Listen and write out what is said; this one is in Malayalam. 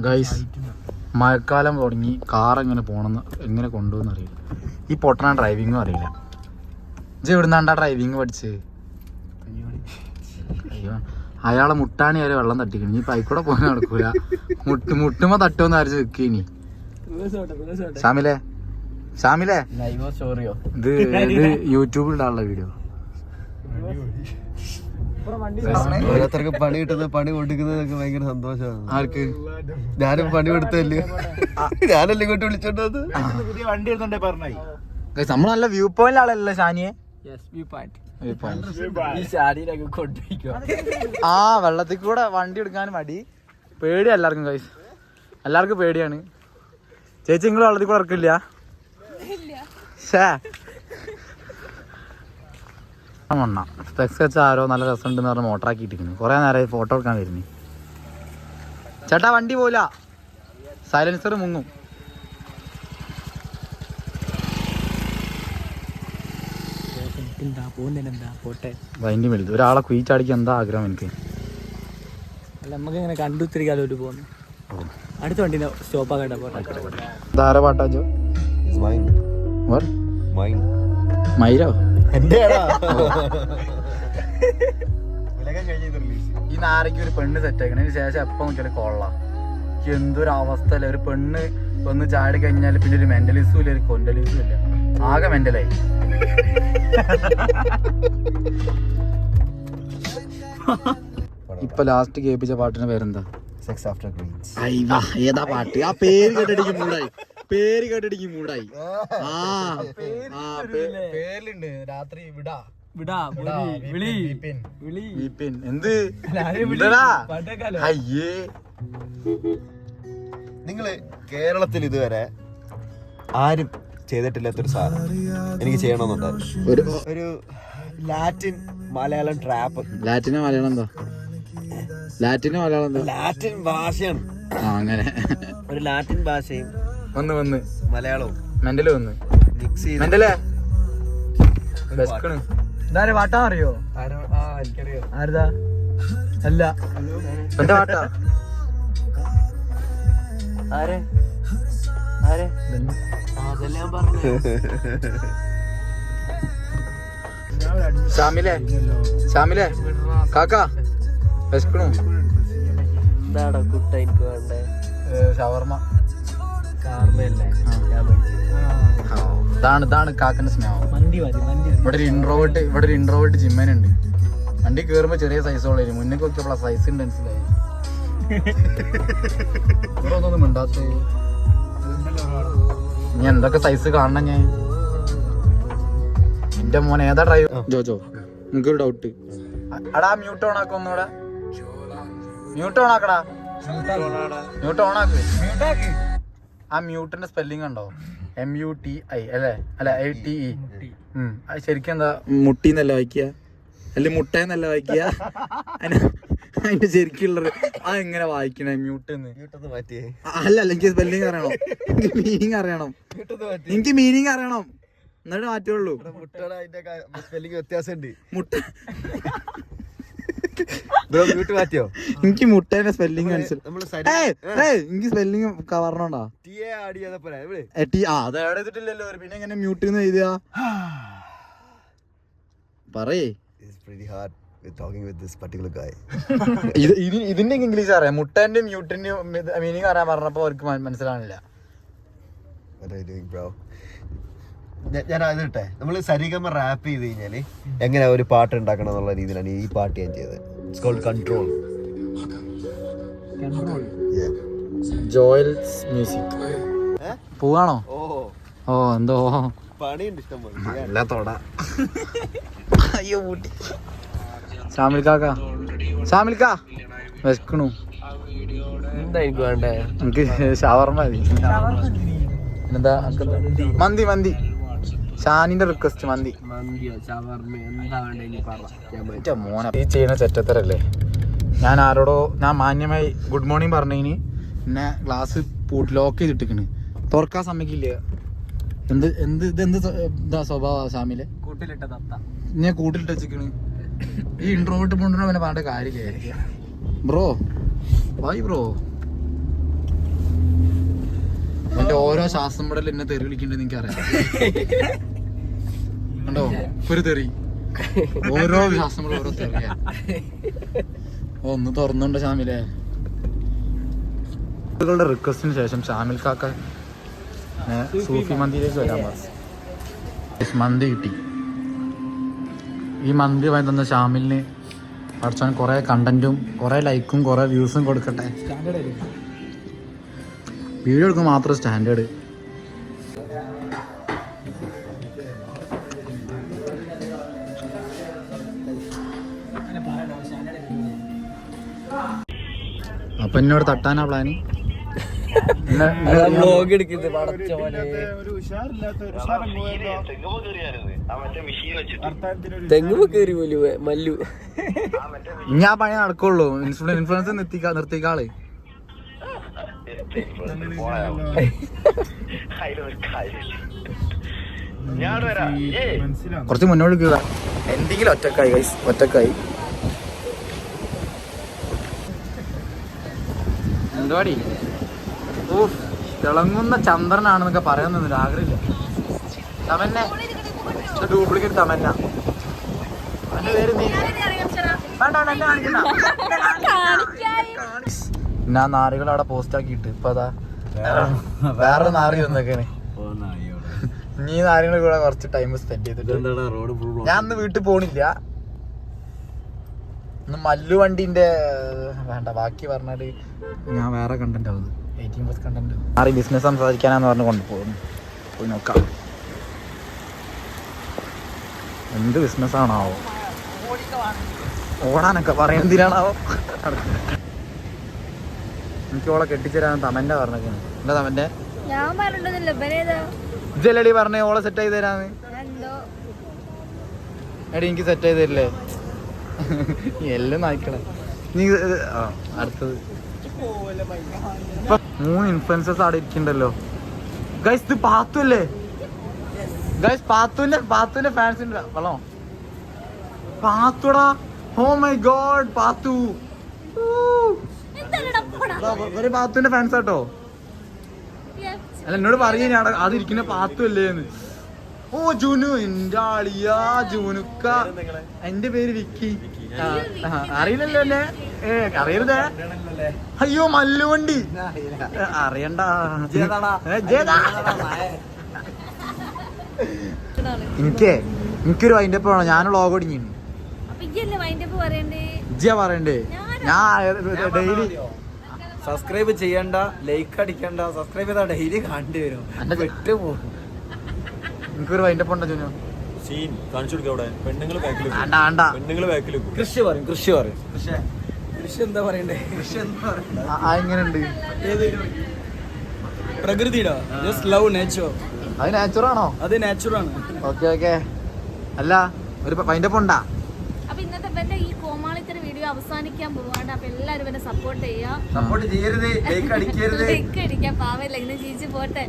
ഗൈസ്, മഴക്കാലം തുടങ്ങി. കാർ എങ്ങനെ പോകണമെന്ന് എങ്ങനെ കൊണ്ടുപോകുന്ന അറിയില്ല. ഈ പൊട്ടണ ഡ്രൈവിങ്ങും അറിയില്ല. ഇജ്ജ് എവിടുന്നാണ്ടാ ഡ്രൈവിങ് പഠിച്ച്? അയ്യോ, അയാളെ മുട്ടാണി വരെ വെള്ളം തട്ടിക്കണം. ഇനി പൈക്കൂടെ പോകാൻ നടക്കൂല. മുട്ടുമ്പോ തട്ടുമെന്ന് അരച്ച് വെക്കേനി. ഷാമിലെ ഇത് യൂട്യൂബിൽ ഇടാനുള്ള വീഡിയോ. ഓരോരുത്തർക്ക് പണി കിട്ടുന്നത്, പണി കൊടുക്കുന്നതൊക്കെ ഭയങ്കര സന്തോഷമാണ്. ആർക്ക്? ഞാനും പണി കൊടുത്തല്ലേ, ഞാനല്ലേ ഇങ്ങോട്ട് വിളിച്ചോണ്ട് പുതിയ വണ്ടി എടുത്തോണ്ടേ പറഞ്ഞായി. നമ്മൾ നല്ല വ്യൂ പോയിന്റ് ആളല്ലേ ഷാനിയെ? ആ വെള്ളത്തിൽ കൂടെ വണ്ടി എടുക്കാൻ മടി, പേടി എല്ലാവർക്കും. ഗൈസ്, എല്ലാവർക്കും പേടിയാണ്. ചേച്ചി നിങ്ങൾ വെള്ളത്തിൽ കൂടെ ഇറക്കില്ല? സ്പെക്സ് വെച്ച ആരോ നല്ല രസമുണ്ടെന്ന് പറഞ്ഞ് മോട്ടറാക്കിയിട്ടിരിക്കുന്നു. കുറെ നേരമായി ഫോട്ടോ എടുക്കാൻ വരുന്നു. ചേട്ടാ വണ്ടി പോല, സൈലൻസർ മുങ്ങും. വൈൻഡി വലുത് ഒരാളെ കുയിച്ചടിക്കാൻ എന്താ ആഗ്രഹം എനിക്ക്. നമുക്ക് ഇങ്ങനെ കണ്ടുത്തിരിക്കാലോ പോകുന്നു. അടുത്ത വണ്ടി സ്റ്റോപ്പ് ആകട്ടെ. ധാര പാട്ടാച്ചോ മൈരോ ഈ നാരയ്ക്ക് ഒരു പെണ്ണ് സെറ്റ് ആക്കണതിന് ശേഷം എപ്പം നോക്കിയാലും കൊള്ളാം. എന്തൊരു അവസ്ഥ അല്ലേ. ഒരു പെണ്ണ് ഒന്ന് ചാടി കഴിഞ്ഞാൽ പിന്നെ ഒരു മെന്റലിസും ഇല്ല, ഒരു കൊണ്ടലിസും ഇല്ല. ആകെ മെന്റലായി. ഇപ്പൊ ലാസ്റ്റ് കേൾപ്പിച്ച പാട്ടിന്റെ പേരെന്താ? Sex after greens. ഏതാ പാട്ട്? ആ പേര് കേട്ടിടിക്ക് മൂടായി. പേരിലുണ്ട് രാത്രി വിടാ എന്ത് അയ്യേ. നിങ്ങള് കേരളത്തിൽ ഇതുവരെ ആരും ചെയ്തിട്ടില്ലാത്തൊരു സാധനം എനിക്ക് ചെയ്യണമെന്നുണ്ടായിരുന്നു. ഒരു Latin Malayalam trap. Latin Malayalam എന്താ? ലാറ്റിൻ ഭാഷയാണ്. അങ്ങനെ ഒരു ലാറ്റിൻ ഭാഷയും വന്ന് മലയാളവും മെന്റല് വന്ന് മിക്സ് ചെയ്ത് മെന്റലേ ഇതാരെ പാട്ടാ അറിയോ? എനിക്കറിയോ. ആരതാ? അല്ല എന്റെ പാട്ടാ. ഷാമിലെ കാക്കാ വിശക്കണു? ഷവർമ്മ. ഇതാണ് കാക്കന്റെ സ്നേഹം. ഇവിടെ ഒരു ഇൻട്രോവേർട്ട് ജിമ്മനുണ്ട്. വണ്ടി കേറുമ്പോ ചെറിയ സൈസോളൂ, മുന്നേ നോക്കിയപ്പോൾ സൈസ് ഉണ്ട് മനസ്സിലായി. ഇവിടെ ഒന്നും മിണ്ടാത്ത ഇനി എന്തൊക്കെ സൈസ് കാണണം ഞാൻ. എന്റെ മോൻ ഏതാ ഡ്രൈവ്? ജോജോ, എനിക്കൊരു ഡൗട്ട്. അടാ മ്യൂട്ട് ഓൺ ആക്കും ഒന്നുകൂടെ. മ്യൂട്ട് ഓൺ ആക്കടാ. മ്യൂട്ട് ഓൺ ആക്ക്. ആ മ്യൂട്ടിന്റെ സ്പെല്ലിംഗ് ഉണ്ടോ? MUTI അല്ലേ? അല്ല ITE. അത് ശരിക്കും എന്താ? മുട്ടിന്നല്ല വായിക്കുക, അല്ലെ മുട്ടയെന്നല്ല വായിക്കുക. അതിന്റെ ശരിക്കുള്ളത് അതെങ്ങനെ വായിക്കണേ? മ്യൂട്ടെന്ന് അല്ല. എനിക്ക് സ്പെല്ലിംഗ് അറിയണം, എനിക്ക് മീനിങ് അറിയണം, എന്നിട്ട് മാറ്റുള്ളൂ. വ്യത്യാസമുണ്ട്. എനിക്ക് മുട്ടേന്റെ സ്പെല്ലിംഗ് എനിക്ക് സ്പെല്ലിംഗ് പറഞ്ഞോണ്ടാ. അതെഴുതിട്ടില്ലല്ലോ, പിന്നെ എങ്ങനെ മ്യൂട്ട് എഴുതിയാ? പറയേ. ഇതിന്റെ ഇംഗ്ലീഷ് അറിയാം, മുട്ടേന്റെ മ്യൂട്ടിന്റെയും മീനിങ് അറിയാൻ പറഞ്ഞപ്പോ അവർക്ക് മനസ്സിലാണില്ല. ഞാൻ അതിട്ടെ, നമ്മള് സരിഗമ റാപ്പ് ചെയ്ത് കഴിഞ്ഞാല് എങ്ങനെ ഒരു പാട്ട് ഉണ്ടാക്കണം എന്നുള്ള രീതിയിലാണ് ഈ പാട്ട് ഞാൻ ചെയ്തത്. It's called Control. Yeah. Joel's music. പോവാണോ? ഓ എന്തോ പണിയുണ്ട് ഇഷ്ടം പോലെ. നല്ല തൊട. അയ്യോ പൂട്ടി. ഷാമിൽക്കാ വിശക്കണു. എന്താ എനിക്ക് വേണ്ടേ? എനിക്ക് ഷവർമ്മ മതി. എന്താ മന്തി ഷാനിന്റെ റിക്വസ്റ്റ് മന്തി. മോനെ ഈ ചെയ്യുന്ന ചെറ്റത്തരല്ലേ. ഞാൻ മാന്യമായി ഗുഡ് മോർണിംഗ് പറഞ്ഞതിന് പിന്നെ ഗ്ലാസ് ലോക്ക് ചെയ്തിട്ടിക്കണ്, തുറക്കാൻ സമ്മതിക്കില്ല. ഇതാ സ്വഭാവ ഷാമിലെ. ഞാൻ കൂട്ടിലിട്ട് വെച്ചിക്കണ്. ഈ ഇൻട്രോവേർട്ട് പോണ്ടോ അവനെ പറഞ്ഞ കാര്യമില്ലേ? Bro bye bro. ശ്വാസം മുടൽ എന്നെ തെറി വിളിക്കണ്ടെന്ന് എനിക്കറിയാം. കണ്ടോ ഒരു തെറി, ഓരോ ശ്വാസം മുടൽ ഓരോ തെറിയാ. ഒന്ന് തുറന്നുണ്ട് ഷാമിലെ. ളുടെ റിക്വസ്റ്റിന് ശേഷം ഷാമിൽ കാക്ക സൂഫി മന്തിയിലേക്ക് വരാൻ പറഞ്ഞു. മന്തി കിട്ടി. ഈ മന്തി വാങ്ങി തന്ന ഷാമിലിന് പഠിച്ചാൽ കുറെ കണ്ടന്റും കുറെ ലൈക്കും കുറെ വ്യൂസും കൊടുക്കട്ടെ. വീഡിയോ എടുക്കുമ്പോൾ മാത്രം സ്റ്റാൻഡേർഡ്. അപ്പൊ എന്നോട് തട്ടാനാ പ്ലാന്? തെങ്ങുമ്പോ കേറി പോലും മല്ലു. ഞാൻ പണി നടക്കുള്ളൂ. ഇൻഫ്ലുവൻസ് നിർത്തിക്കാള്. കുറച്ച് മുന്നോട്ട് കീഴ എന്തെങ്കിലും ഒറ്റക്കായി ഗൈസ്, ഒറ്റക്കായി. എന്തുവാടി തിളങ്ങുന്ന ചന്ദ്രനാണെന്നൊക്കെ പറയാനൊന്നും ആഗ്രഹമില്ല. തമന്നെ ഡ്യൂപ്ലിക്കേറ്റ് തമന്ന. എന്റെ പേര് ഞാൻ നാറികൾ അവിടെ പോസ്റ്റ് ആക്കിയിട്ട് ഇപ്പൊ അതാ വേറെ നാറി വന്നൊക്കെയാണ്. നീ നാരികളെ കൂടെ കുറച്ച് ടൈം സ്പെൻഡ് ചെയ്തിട്ട് ഞാൻ ഇന്ന് വീട്ടിൽ പോണില്ല. ഇന്ന് മല്ലു വണ്ടിന്റെ വേണ്ട, ബാക്കി പറഞ്ഞാല് ഞാൻ വേറെ കണ്ടന്റ് ആവുന്നത് 18+ കണ്ടന്റ്. ആറി ബിസിനസ് സംസാരിക്കാനാന്ന് പറഞ്ഞ് കൊണ്ടുപോകുന്നു. പോയി നോക്കാം എന്ത് ബിസിനസ്സാണാവോ. ഓടാനൊക്കെ പറയുന്നതിനാണാവോ. എനിക്ക് ഓളെ കെട്ടിച്ചേരാൻ തമന്റെ പറഞ്ഞേക്കാണ്. എന്താ തമന്റെ ഇജല്ലടി പറഞ്ഞേ ഓളെ സെറ്റ് ചെയ്ത് തരാന്ന്. എടി എനിക്ക് സെറ്റ് ചെയ്ത് തരില്ലേ? എല്ലാം നായിക്കളെ നീ. അടുത്തത് 3 ഇൻഫ്ലുവൻസേഴ്സ് അവിടെ ഇരിക്കണ്ടല്ലോ ഗൈസ്. ഇത് പാത്തു അല്ലേ ഗൈസ്? പാത്തുവിന്റെ ഫാൻസ് ഉണ്ട്. വെള്ളോ പാത്തുടാ. ഓ മൈ ഗോഡ് പാത്തു. ഒരു പാത്തുവിന്റെ ഫാൻസ് ആട്ടോ. അല്ല എന്നോട് പറയുക ഞാൻ അത് ഇരിക്കുന്ന പാത്തു അല്ലേന്ന്. ഓ ജുനു, എന്റെ ആളിയാ ജുനുക്ക. എന്റെ പേര് വിക്കി. അറിയില്ലല്ലോ എന്നെ? അറിയരുതേ. അയ്യോ മല്ലുവണ്ടി അറിയണ്ട. എനിക്കൊരു വൈൻഡപ്പ് വേണം. ഞാൻ ലോഗ് ഒടിഞ്ഞു. ഇജ്ജ പറയണ്ടേ? ഞാൻ ഡെയിലി സബ്സ്ക്രൈബ് ചെയ്യണ്ട, ലൈക്ക് അടിക്കണ്ട. സബ്സ്ക്രൈബ് ചെയ്താൽ ഡെയിലി കാണേണ്ടി വരും. വിട്ടു പോകും. എനിക്കൊരു വൈൻഡപ്പ് ഉണ്ടോ ജുനു? കൃഷി പറയും. കൃഷി എന്താ പറയണ്ടേ? എങ്ങനെയുണ്ട്? പ്രകൃതിയുടെ ജസ്റ്റ് ലവ് നേച്ചർ. അത് നാച്ചുറാണോ? അത് നാച്ചുറാണ്. ഓക്കെ. അല്ല ഒരു വൈൻഡപ്പ് ഉണ്ടാ? അപ്പൊ ഇന്നത്തെ ഈ കോമാളിത്തര വീഡിയോ അവസാനിക്കാൻ പോവാണ്ട്. അപ്പൊ എല്ലാരും എന്നെ സപ്പോർട്ട് ചെയ്യാം. സപ്പോർട്ട് ചെയ്യരുത്, ലൈക്ക് അടിക്കരുത്. ലൈക്ക് അടിക്കാം. പാവല്ല ഇന്ന് ജീവിച്ച് പോട്ടെ.